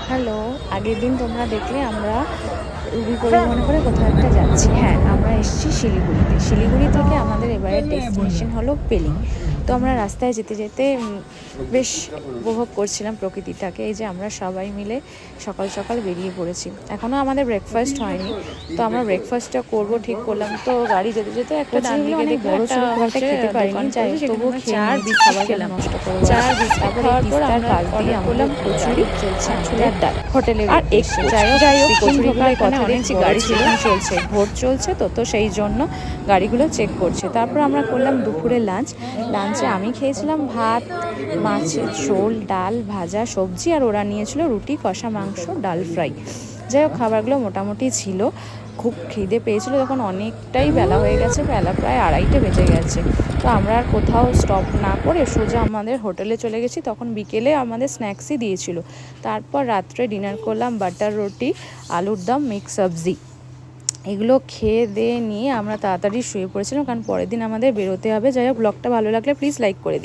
Hello, আগের দিন তোমরা দেখলে আমরা রুবি পরিবহনে করে কোথাও একটা যাচ্ছি। হ্যাঁ, আমরা এসেছি শিলিগুড়িতে। শিলিগুড়ি থেকে আমাদের এবারের ডেস্টিনেশন হলো পেলিং। তো আমরা রাস্তায় যেতে যেতে বেশ উপভোগ করছিলাম প্রকৃতিটাকে। এই যে আমরা সবাই মিলে সকাল সকাল বেরিয়ে পড়েছি। এখনও আমাদের ব্রেকফাস্ট হয়নি, তো আমরা ব্রেকফাস্টটা করবো ঠিক করলাম। তো গাড়ি যেতে যেতে একটা ডান দিকে দেখে বড় একটা ছিল, খুব একটা হচ্ছে খেতে পারিনি, দোকান যাই পড়েছে, হোক সেখানে তবুও আমরা খেয়ে চার নিয়েছি, বিস্কিট খাবার কেন খেলাম। নষ্ট করবো। চার বিস্কিট তারপর এই খাওয়ার পর তিস্তার আমরা পাশ দিয়ে অর্ডার আমাদের করলাম কচুরি চলছে আর আমাদের ডাল হোটেলের আর উদ্দেশ্যে। একটু যাই হোক সিকিম কচুরিগুলো ঢোকার এখানে পথে অনেক দেখছি বড় গাড়ি ছিল, চলছে ভোট চলছে, তো সেই জন্য গাড়িগুলো চেক করছে। তারপর আমরা করলাম দুপুরে লাঞ্চে আমি খেয়েছিলাম ভাত, মাছের ঝোল, ডাল, ভাজা, সবজি, আর ওরা নিয়েছিল রুটি, কষা মাংস, ডাল ফ্রাই। যাই হোক খাবারগুলো মোটামুটি ছিল। খুব খিদে পেয়েছিল, তখন অনেকটাই বেলা হয়ে গেছে, বেলা প্রায় 2:30 বেজে গেছে। তো আমরা আর কোথাও স্টপ না করে সোজা আমাদের হোটেলে চলে গেছি। তখন বিকেলে আমাদের স্ন্যাক্সই দিয়েছিল। তারপর রাত্রে ডিনার করলাম বাটার রুটি, আলুর দম, মিক্স সবজি। এগুলো খেয়ে দিয়ে নিয়ে আমরা তাড়াতাড়ি শুয়ে পড়েছিলাম, কারণ পরের দিন আমাদের বেরোতে হবে। যাই হোক ব্লগটা ভালো লাগলে প্লিজ লাইক করে দিই।